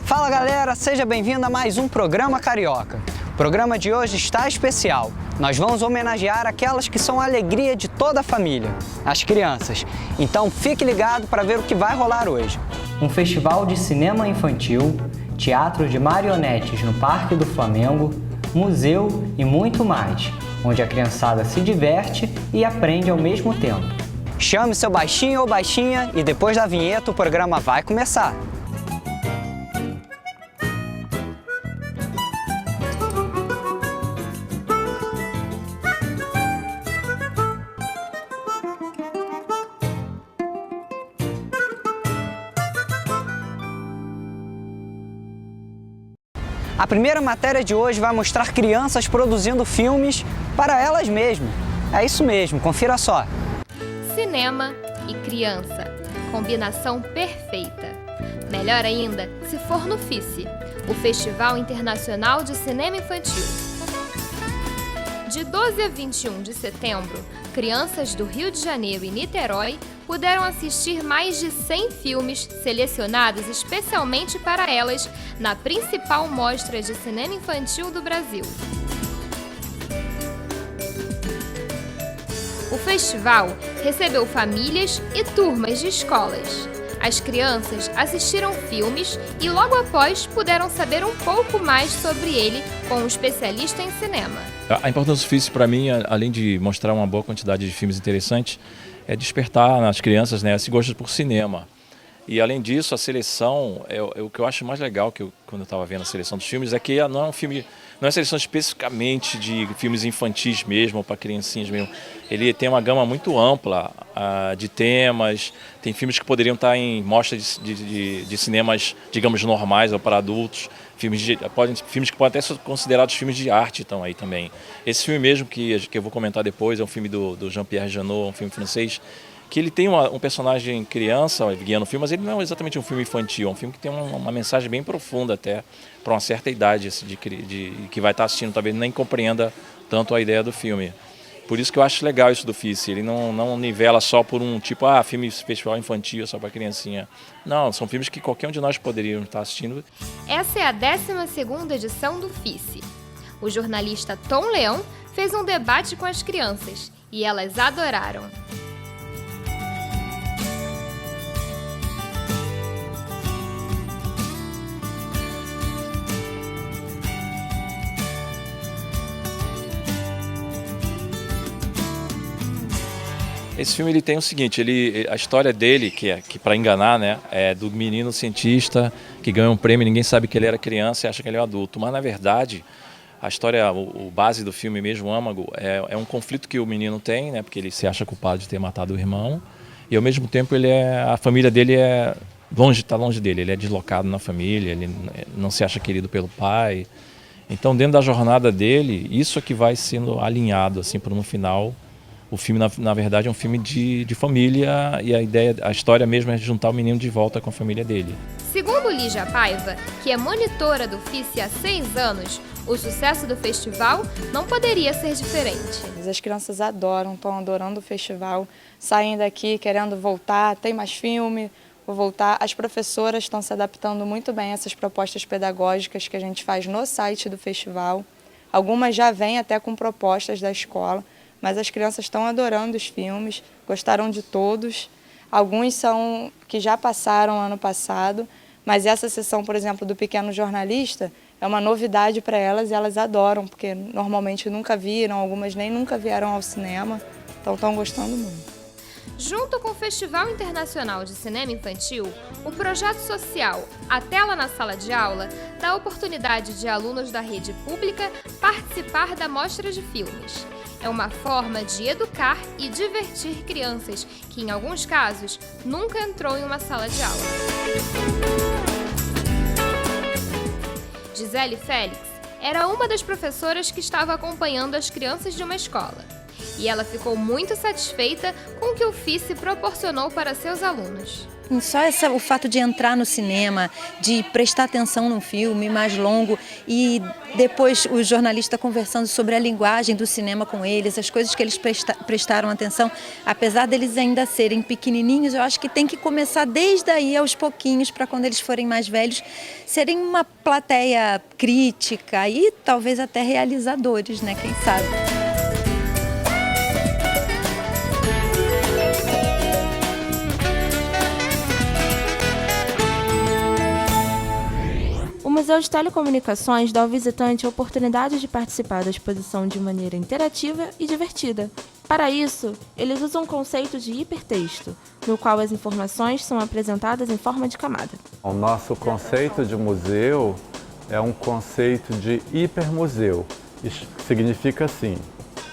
Fala galera, seja bem-vindo a mais um Programa Carioca. O programa de hoje está especial. Nós vamos homenagear aquelas que são a alegria de toda a família, as crianças. Então fique ligado para ver o que vai rolar hoje. Um festival de cinema infantil, teatro de marionetes no Parque do Flamengo, museu e muito mais, onde a criançada se diverte e aprende ao mesmo tempo. Chame seu baixinho ou baixinha e depois da vinheta o programa vai começar. A primeira matéria de hoje vai mostrar crianças produzindo filmes para elas mesmas. É isso mesmo, confira só. Cinema e criança, combinação perfeita. Melhor ainda se for no FICE, o Festival Internacional de Cinema Infantil. De 12 a 21 de setembro, crianças do Rio de Janeiro e Niterói puderam assistir mais de 100 filmes selecionados especialmente para elas na principal mostra de cinema infantil do Brasil. O festival recebeu famílias e turmas de escolas. As crianças assistiram filmes e logo após puderam saber um pouco mais sobre ele com um especialista em cinema. A importância do FICE para mim, além de mostrar uma boa quantidade de filmes interessantes, é despertar nas crianças, né, esse gosto por cinema. E além disso, a seleção, o que eu acho mais legal quando eu estava vendo a seleção dos filmes é que não é um filme, não é seleção especificamente de filmes infantis mesmo, ou para criancinhas mesmo. Ele tem uma gama muito ampla de temas, tem filmes que poderiam estar em mostras de cinemas, digamos, normais ou para adultos, filmes que podem até ser considerados filmes de arte estão aí também. Esse filme mesmo que eu vou comentar depois é um filme do Jean-Pierre Jeunet, um filme francês, que ele tem um personagem criança guiando o filme, mas ele não é exatamente um filme infantil, é um filme que tem uma mensagem bem profunda até para uma certa idade, assim, que vai estar assistindo, talvez nem compreenda tanto a ideia do filme. Por isso que eu acho legal isso do FICE, ele não nivela só por um tipo, filme festival infantil só para criancinha. Não, são filmes que qualquer um de nós poderia estar assistindo. Essa é a 12ª edição do FICE. O jornalista Tom Leão fez um debate com as crianças e elas adoraram. Esse filme ele tem o seguinte, a história dele, que para enganar, né, é do menino cientista que ganhou um prêmio, ninguém sabe que ele era criança e acha que ele é um adulto. Mas na verdade, a história, o base do filme mesmo, o âmago, é um conflito que o menino tem, né, porque ele se acha culpado de ter matado o irmão e ao mesmo tempo a família dele está longe dele, ele é deslocado na família, ele não se acha querido pelo pai. Então dentro da jornada dele, isso é que vai sendo alinhado assim para no final. O filme, na verdade, é um filme de família e a história mesmo é juntar o menino de volta com a família dele. Segundo Lígia Paiva, que é monitora do FICE há 6 anos, o sucesso do festival não poderia ser diferente. As crianças estão adorando o festival, saem daqui querendo voltar, tem mais filme, vou voltar. As professoras estão se adaptando muito bem a essas propostas pedagógicas que a gente faz no site do festival. Algumas já vêm até com propostas da escola. Mas as crianças estão adorando os filmes, gostaram de todos. Alguns são que já passaram ano passado, mas essa sessão, por exemplo, do Pequeno Jornalista, é uma novidade para elas e elas adoram, porque normalmente nunca viram, algumas nem nunca vieram ao cinema, então estão gostando muito. Junto com o Festival Internacional de Cinema Infantil, o projeto social A Tela na Sala de Aula dá a oportunidade de alunos da rede pública participar da mostra de filmes. É uma forma de educar e divertir crianças que, em alguns casos, nunca entrou em uma sala de aula. Gisele Félix era uma das professoras que estava acompanhando as crianças de uma escola. E ela ficou muito satisfeita com o que o FICE proporcionou para seus alunos. Só o fato de entrar no cinema, de prestar atenção num filme mais longo e depois o jornalista conversando sobre a linguagem do cinema com eles, as coisas que eles prestaram atenção, apesar deles ainda serem pequenininhos, eu acho que tem que começar desde aí aos pouquinhos para quando eles forem mais velhos serem uma plateia crítica e talvez até realizadores, né? Quem sabe? O Museu de Telecomunicações dá ao visitante a oportunidade de participar da exposição de maneira interativa e divertida. Para isso, eles usam o conceito de hipertexto, no qual as informações são apresentadas em forma de camada. O nosso conceito de museu é um conceito de hipermuseu. Isso significa assim,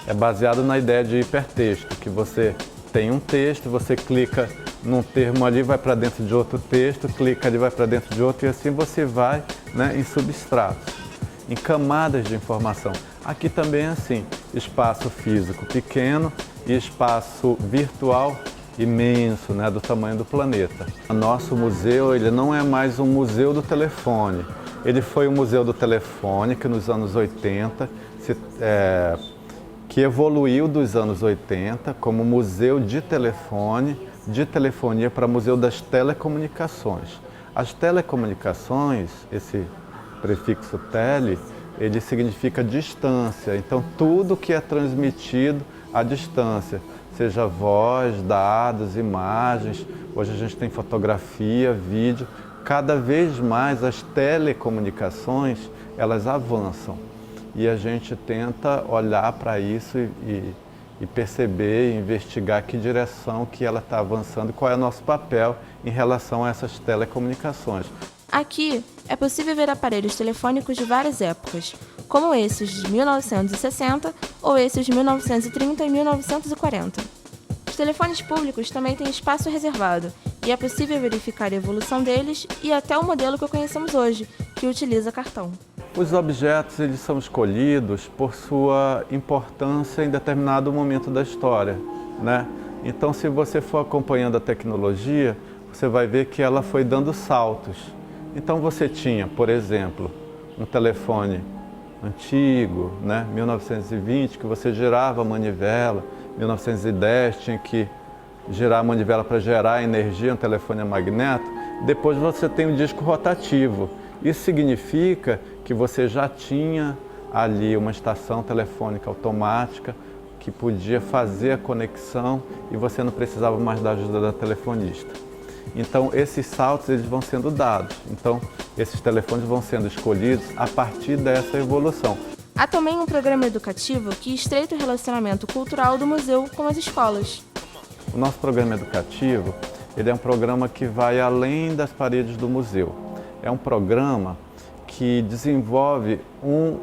é baseado na ideia de hipertexto, que você tem um texto, você clica num termo ali, vai para dentro de outro texto, clica ali, vai para dentro de outro, e assim você vai, né, em substratos, em camadas de informação. Aqui também é assim, espaço físico pequeno e espaço virtual imenso, né, do tamanho do planeta. O nosso museu, ele não é mais um museu do telefone, ele foi um museu do telefone que nos anos 80 que evoluiu dos anos 80 como museu de telefonia para museu das telecomunicações. As telecomunicações, esse prefixo tele, ele significa distância. Então, tudo que é transmitido à distância, seja voz, dados, imagens, hoje a gente tem fotografia, vídeo, cada vez mais as telecomunicações, elas avançam. E a gente tenta olhar para isso e perceber, investigar que direção que ela está avançando e qual é o nosso papel em relação a essas telecomunicações. Aqui é possível ver aparelhos telefônicos de várias épocas, como esses de 1960 ou esses de 1930 e 1940. Os telefones públicos também têm espaço reservado e é possível verificar a evolução deles e até o modelo que conhecemos hoje, que utiliza cartão. Os objetos, eles são escolhidos por sua importância em determinado momento da história, né? Então, se você for acompanhando a tecnologia, você vai ver que ela foi dando saltos. Então, você tinha, por exemplo, um telefone antigo, né? 1920, que você girava a manivela, 1910 tinha que girar a manivela para gerar energia, um telefone a magneto. Depois você tem o disco rotativo. Isso significa que você já tinha ali uma estação telefônica automática que podia fazer a conexão e você não precisava mais da ajuda da telefonista. Então, esses saltos eles vão sendo dados. Então, esses telefones vão sendo escolhidos a partir dessa evolução. Há também um programa educativo que estreita o relacionamento cultural do museu com as escolas. O nosso programa educativo, ele é um programa que vai além das paredes do museu. É um programa que desenvolve um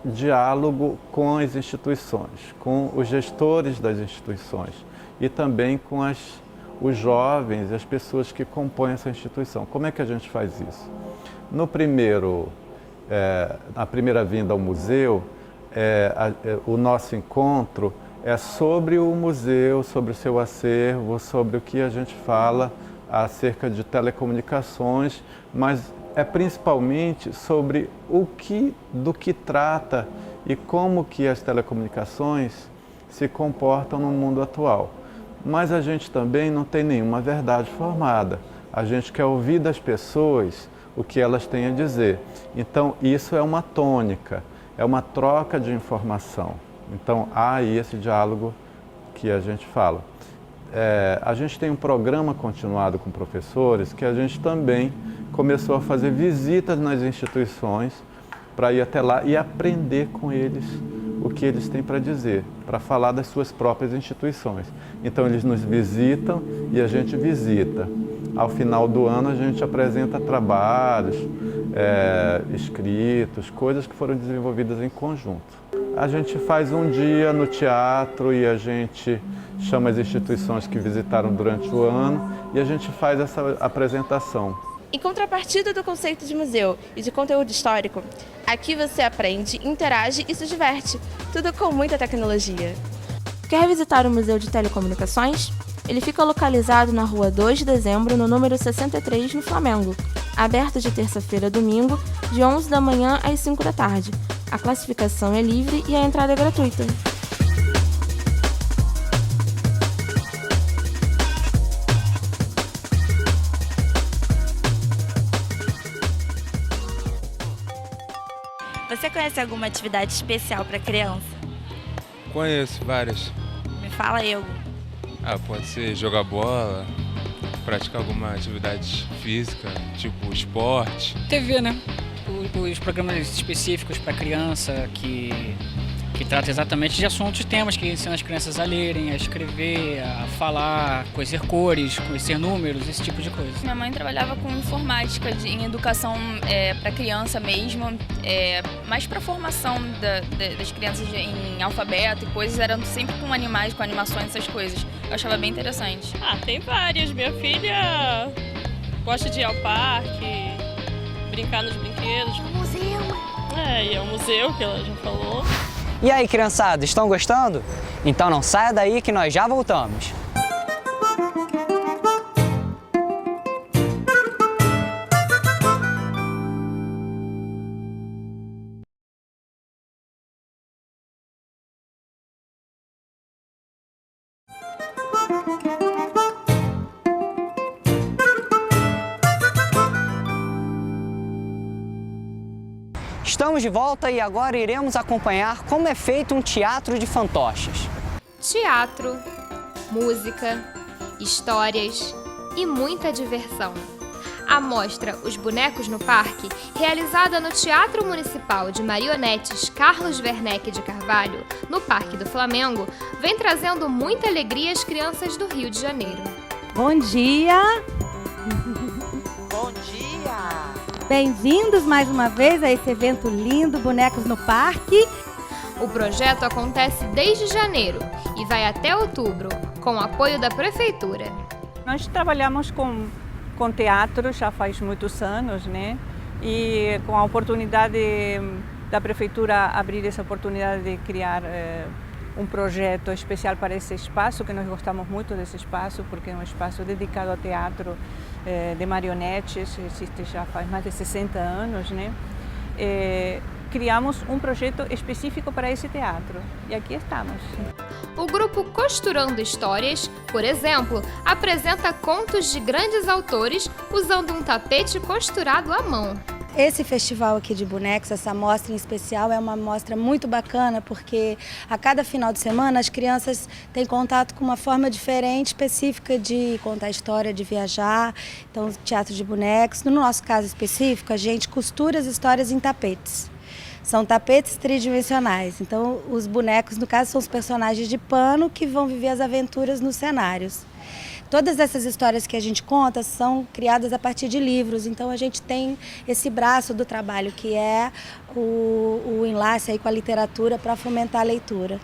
diálogo com as instituições, com os gestores das instituições e também com os jovens e as pessoas que compõem essa instituição. Como é que a gente faz isso? Na primeira vinda ao museu, o nosso encontro é sobre o museu, sobre o seu acervo, sobre o que a gente fala acerca de telecomunicações, mas é principalmente sobre do que trata e como que as telecomunicações se comportam no mundo atual. Mas a gente também não tem nenhuma verdade formada. A gente quer ouvir das pessoas o que elas têm a dizer. Então, isso é uma tônica, é uma troca de informação. Então, há aí esse diálogo que a gente fala. A gente tem um programa continuado com professores que a gente também começou a fazer visitas nas instituições para ir até lá e aprender com eles o que eles têm para dizer, para falar das suas próprias instituições. Então, eles nos visitam e a gente visita. Ao final do ano, a gente apresenta trabalhos, escritos, coisas que foram desenvolvidas em conjunto. A gente faz um dia no teatro e a gente chama as instituições que visitaram durante o ano e a gente faz essa apresentação. Em contrapartida do conceito de museu e de conteúdo histórico, aqui você aprende, interage e se diverte, tudo com muita tecnologia. Quer visitar o Museu de Telecomunicações? Ele fica localizado na Rua 2 de Dezembro, no número 63, no Flamengo. Aberto de terça-feira a domingo, de 11 da manhã às 5 da tarde. A classificação é livre e a entrada é gratuita. Você conhece alguma atividade especial para criança? Conheço várias. Me fala aí alguma. Pode ser jogar bola, praticar alguma atividade física, tipo esporte. TV, né? Os programas específicos para criança que tratam exatamente de assuntos, temas que ensinam as crianças a lerem, a escrever, a falar, conhecer cores, conhecer números, esse tipo de coisa. Minha mãe trabalhava com informática em educação para criança mesmo, mais para formação das crianças em alfabeto e coisas, eram sempre com animais, com animações, essas coisas. Eu achava bem interessante. Tem várias. Minha filha gosta de ir ao parque, brincar nos brinquedos. Museu! E é um museu que ela já falou. E aí, criançada, estão gostando? Então não saia daí que nós já voltamos. Estamos de volta e agora iremos acompanhar como é feito um teatro de fantoches. Teatro, música, histórias e muita diversão. A mostra Os Bonecos no Parque, realizada no Teatro Municipal de Marionetes Carlos Werneck de Carvalho, no Parque do Flamengo, vem trazendo muita alegria às crianças do Rio de Janeiro. Bom dia! Bom dia! Bem-vindos mais uma vez a esse evento lindo, Bonecos no Parque. O projeto acontece desde janeiro e vai até outubro, com o apoio da Prefeitura. Nós trabalhamos com teatro já faz muitos anos, né? E com a oportunidade da Prefeitura abrir essa oportunidade de criar um projeto especial para esse espaço, que nós gostamos muito desse espaço, porque é um espaço dedicado ao teatro de marionetes, existe já faz mais de 60 anos, né? Criamos um projeto específico para esse teatro e aqui estamos. O grupo Costurando Histórias, por exemplo, apresenta contos de grandes autores usando um tapete costurado à mão. Esse festival aqui de bonecos, essa mostra em especial, é uma mostra muito bacana porque a cada final de semana as crianças têm contato com uma forma diferente, específica de contar história, de viajar. Então, teatro de bonecos. No nosso caso específico, a gente costura as histórias em tapetes. São tapetes tridimensionais, então os bonecos, no caso, são os personagens de pano que vão viver as aventuras nos cenários. Todas essas histórias que a gente conta são criadas a partir de livros, então a gente tem esse braço do trabalho que é o enlace aí com a literatura para fomentar a leitura.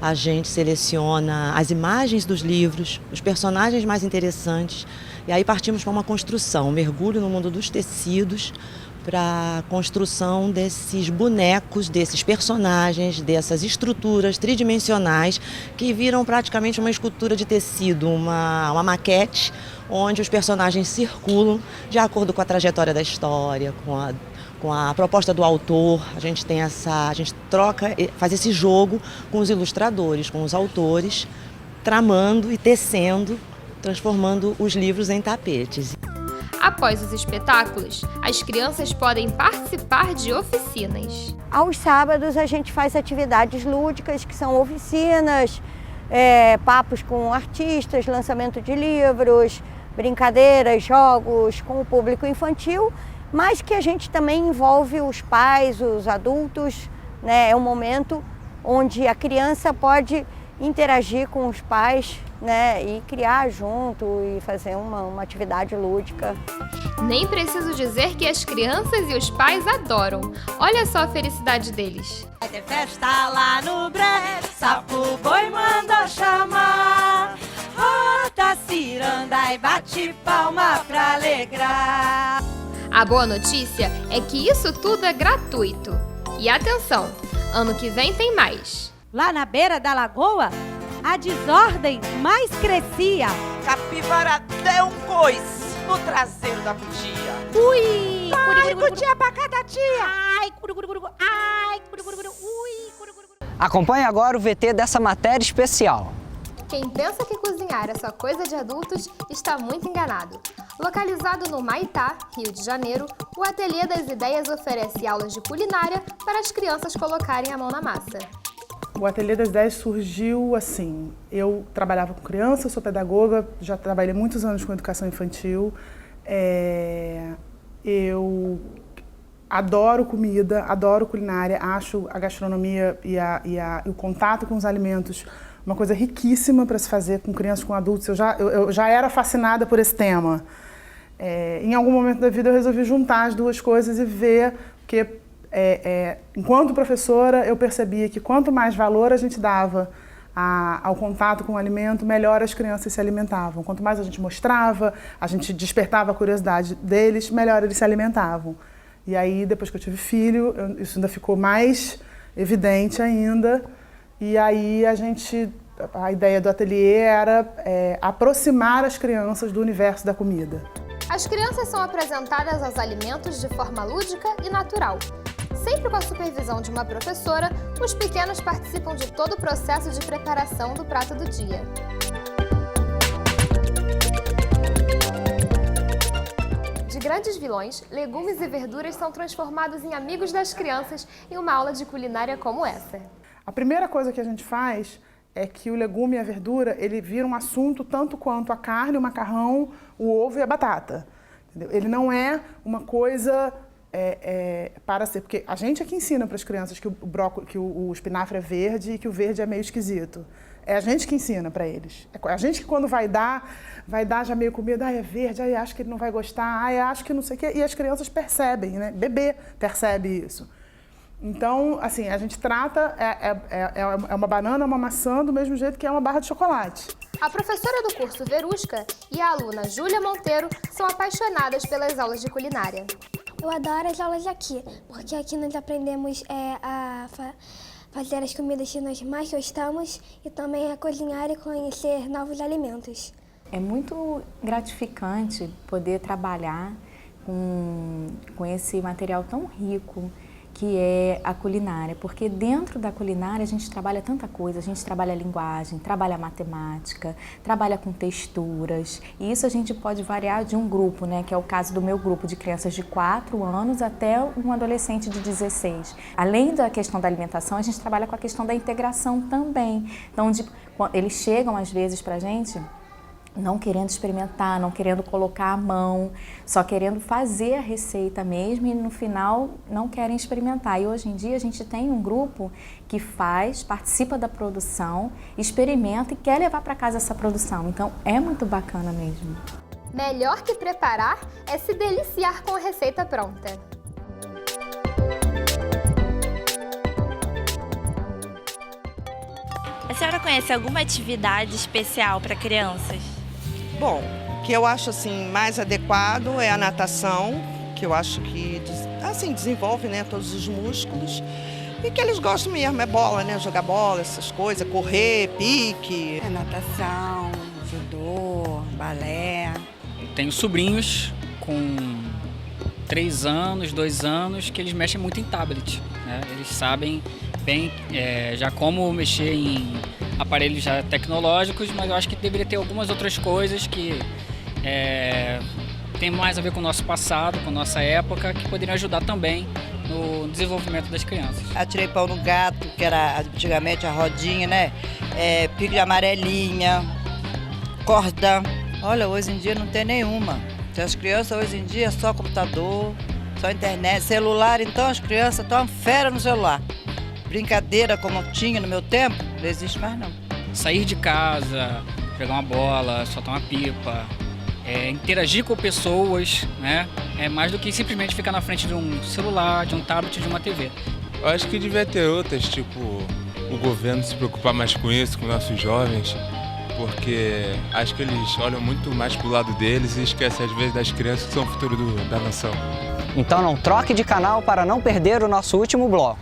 A gente seleciona as imagens dos livros, os personagens mais interessantes e aí partimos para uma construção, um mergulho no mundo dos tecidos, para a construção desses bonecos, desses personagens, dessas estruturas tridimensionais que viram praticamente uma escultura de tecido, uma maquete, onde os personagens circulam de acordo com a trajetória da história, com a proposta do autor. A gente troca, faz esse jogo com os ilustradores, com os autores, tramando e tecendo, transformando os livros em tapetes. Após os espetáculos, as crianças podem participar de oficinas. Aos sábados a gente faz atividades lúdicas, que são oficinas, papos com artistas, lançamento de livros, brincadeiras, jogos com o público infantil, mas que a gente também envolve os pais, os adultos, né? É um momento onde a criança pode interagir com os pais, né, e criar junto e fazer uma atividade lúdica. Nem preciso dizer que as crianças e os pais adoram. Olha só a felicidade deles. Vai ter festa lá no brejo, sapo boi mandou chamar. Roda ciranda e bate palma pra alegrar. A boa notícia é que isso tudo é gratuito. E atenção, ano que vem tem mais. Lá na beira da lagoa a desordem mais crescia. Capivara deu um coice no traseiro da cutia. Ui! Ai, cutia pra cada tia. Ai, curuguru, ai, curuguru, ui, curuguru. Acompanhe agora o VT dessa matéria especial. Quem pensa que cozinhar é só coisa de adultos está muito enganado. Localizado no Maitá, Rio de Janeiro, o Ateliê das Ideias oferece aulas de culinária para as crianças colocarem a mão na massa. O Ateliê das Ideias surgiu assim, eu trabalhava com criança, sou pedagoga, já trabalhei muitos anos com educação infantil. Eu adoro comida, adoro culinária, acho a gastronomia e o contato com os alimentos uma coisa riquíssima para se fazer com crianças, com adultos. Eu já era fascinada por esse tema. Em algum momento da vida eu resolvi juntar as duas coisas e ver que, enquanto professora, eu percebia que quanto mais valor a gente dava ao contato com o alimento, melhor as crianças se alimentavam. Quanto mais a gente mostrava, a gente despertava a curiosidade deles, melhor eles se alimentavam. E aí, depois que eu tive filho, isso ainda ficou mais evidente ainda. E aí a ideia do ateliê era aproximar as crianças do universo da comida. As crianças são apresentadas aos alimentos de forma lúdica e natural. Sempre com a supervisão de uma professora, os pequenos participam de todo o processo de preparação do prato do dia. De grandes vilões, legumes e verduras são transformados em amigos das crianças em uma aula de culinária como essa. A primeira coisa que a gente faz é que o legume e a verdura, ele vira um assunto tanto quanto a carne, o macarrão, o ovo e a batata. Entendeu? Ele não é uma coisa para ser... Porque a gente é que ensina para as crianças que o espinafre é verde e que o verde é meio esquisito. É a gente que ensina para eles. É a gente que quando vai dar já meio com medo. É verde, acho que ele não vai gostar, acho que não sei o quê. E as crianças percebem, né? Bebê percebe isso. Então, assim, a gente trata, é uma banana, uma maçã, do mesmo jeito que é uma barra de chocolate. A professora do curso Verusca e a aluna Júlia Monteiro são apaixonadas pelas aulas de culinária. Eu adoro as aulas aqui, porque aqui nós aprendemos a fazer as comidas que nós mais gostamos e também a cozinhar e conhecer novos alimentos. É muito gratificante poder trabalhar com esse material tão rico que é a culinária, porque dentro da culinária a gente trabalha tanta coisa, a gente trabalha a linguagem, trabalha a matemática, trabalha com texturas, e isso a gente pode variar de um grupo, né, que é o caso do meu grupo de crianças de 4 anos até um adolescente de 16. Além da questão da alimentação, a gente trabalha com a questão da integração também. Então, eles chegam às vezes pra gente não querendo experimentar, não querendo colocar a mão, só querendo fazer a receita mesmo e no final não querem experimentar. E hoje em dia a gente tem um grupo que participa da produção, experimenta e quer levar para casa essa produção. Então é muito bacana mesmo. Melhor que preparar é se deliciar com a receita pronta. A senhora conhece alguma atividade especial para crianças? Bom, o que eu acho assim mais adequado é a natação, que eu acho que assim desenvolve, né, todos os músculos. E que eles gostam mesmo, é bola, né, jogar bola, essas coisas, correr, pique. Natação, judô, balé. Tenho sobrinhos com 3 anos, 2 anos, que eles mexem muito em tablet, né? Eles sabem bem já como mexer em aparelhos já tecnológicos, mas eu acho que deveria ter algumas outras coisas que tem mais a ver com o nosso passado, com a nossa época, que poderiam ajudar também no desenvolvimento das crianças. Atirei pau no gato, que era antigamente a rodinha, né? Pique de amarelinha, corda. Olha, hoje em dia não tem nenhuma. As crianças hoje em dia é só computador, só internet, celular, então as crianças estão fera no celular. Brincadeira como tinha no meu tempo, não existe mais não. Sair de casa, pegar uma bola, soltar uma pipa, interagir com pessoas, né? É mais do que simplesmente ficar na frente de um celular, de um tablet, de uma TV. Eu acho que devia ter outras, tipo, o governo se preocupar mais com isso, com nossos jovens, porque acho que eles olham muito mais pro lado deles e esquecem às vezes das crianças que são o futuro da nação. Então não troque de canal para não perder o nosso último bloco.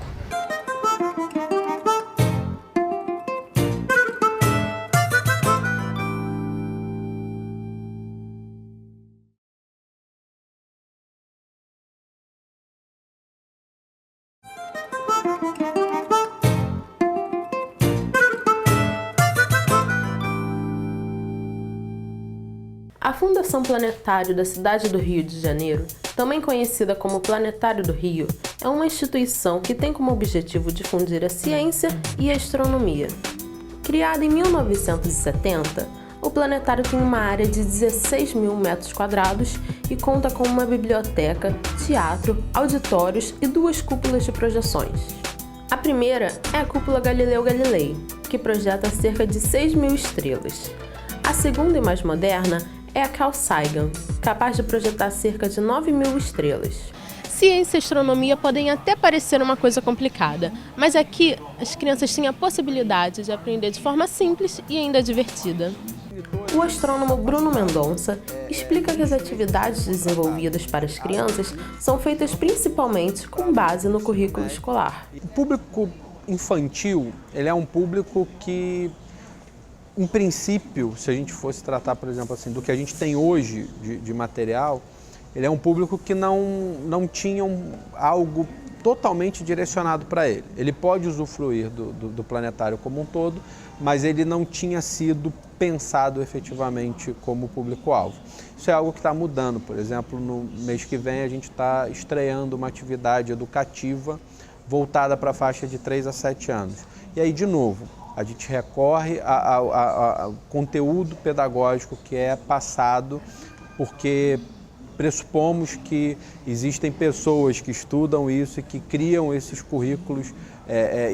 A Fundação Planetário da cidade do Rio de Janeiro, também conhecida como Planetário do Rio, é uma instituição que tem como objetivo difundir a ciência e a astronomia. Criada em 1970, o planetário tem uma área de 16 mil metros quadrados e conta com uma biblioteca, teatro, auditórios e 2 cúpulas de projeções. A primeira é a Cúpula Galileu Galilei, que projeta cerca de 6 mil estrelas. A segunda e mais moderna é a Carl Sagan, capaz de projetar cerca de 9 mil estrelas. Ciência e astronomia podem até parecer uma coisa complicada, mas aqui as crianças têm a possibilidade de aprender de forma simples e ainda divertida. O astrônomo Bruno Mendonça explica que as atividades desenvolvidas para as crianças são feitas principalmente com base no currículo escolar. O público infantil, ele é um público que, em princípio, se a gente fosse tratar, por exemplo, assim, do que a gente tem hoje de material, ele é um público que não tinha algo totalmente direcionado para ele. Ele pode usufruir do planetário como um todo, mas ele não tinha sido pensado efetivamente como público-alvo. Isso é algo que está mudando. Por exemplo, no mês que vem a gente está estreando uma atividade educativa voltada para a faixa de 3 a 7 anos. E aí, de novo, a gente recorre ao conteúdo pedagógico que é passado, porque pressupomos que existem pessoas que estudam isso e que criam esses currículos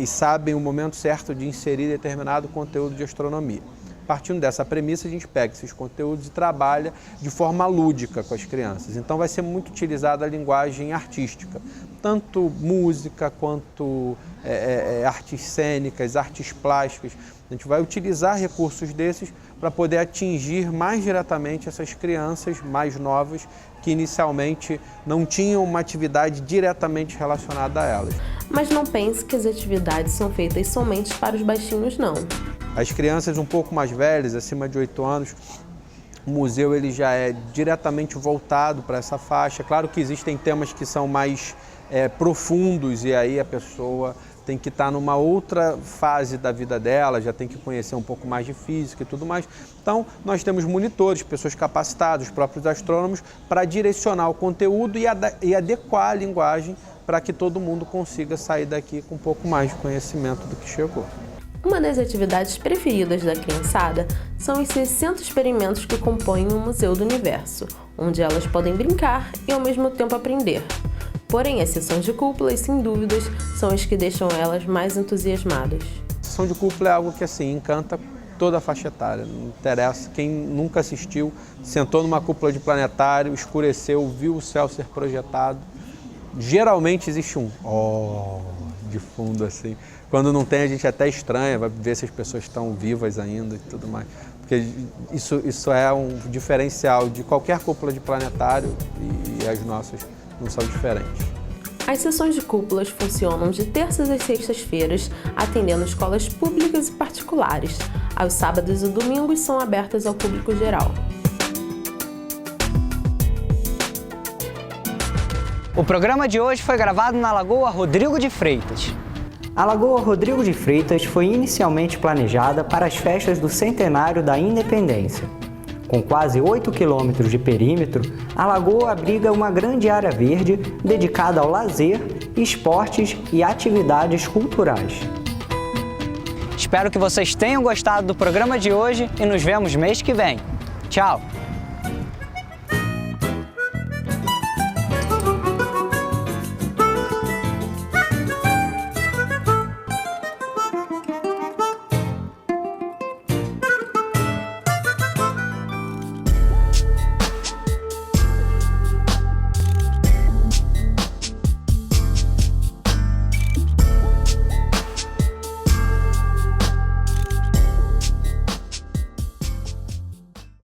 e sabem o momento certo de inserir determinado conteúdo de astronomia. Partindo dessa premissa, a gente pega esses conteúdos e trabalha de forma lúdica com as crianças. Então vai ser muito utilizada a linguagem artística, tanto música quanto artes cênicas, artes plásticas. A gente vai utilizar recursos desses para poder atingir mais diretamente essas crianças mais novas que inicialmente não tinham uma atividade diretamente relacionada a elas. Mas não pense que as atividades são feitas somente para os baixinhos, não. As crianças um pouco mais velhas, acima de 8 anos, o museu ele já é diretamente voltado para essa faixa. Claro que existem temas que são mais profundos e aí a pessoa tem que estar numa outra fase da vida dela, já tem que conhecer um pouco mais de física e tudo mais. Então, nós temos monitores, pessoas capacitadas, os próprios astrônomos, para direcionar o conteúdo e adequar a linguagem para que todo mundo consiga sair daqui com um pouco mais de conhecimento do que chegou. Uma das atividades preferidas da criançada são os 60 experimentos que compõem o Museu do Universo, onde elas podem brincar e ao mesmo tempo aprender. Porém, as sessões de cúpulas, sem dúvidas, são as que deixam elas mais entusiasmadas. A sessão de cúpula é algo que assim, encanta toda a faixa etária, não interessa. Quem nunca assistiu, sentou numa cúpula de planetário, escureceu, viu o céu ser projetado. Geralmente existe um de fundo assim. Quando não tem, a gente até estranha, vai ver se as pessoas estão vivas ainda e tudo mais. Porque isso é um diferencial de qualquer cúpula de planetário e as nossas não são diferentes. As sessões de cúpulas funcionam de terças às sextas-feiras, atendendo escolas públicas e particulares. Aos sábados e domingos são abertas ao público geral. O programa de hoje foi gravado na Lagoa Rodrigo de Freitas. A Lagoa Rodrigo de Freitas foi inicialmente planejada para as festas do centenário da Independência. Com quase 8 quilômetros de perímetro, a lagoa abriga uma grande área verde dedicada ao lazer, esportes e atividades culturais. Espero que vocês tenham gostado do programa de hoje e nos vemos mês que vem. Tchau!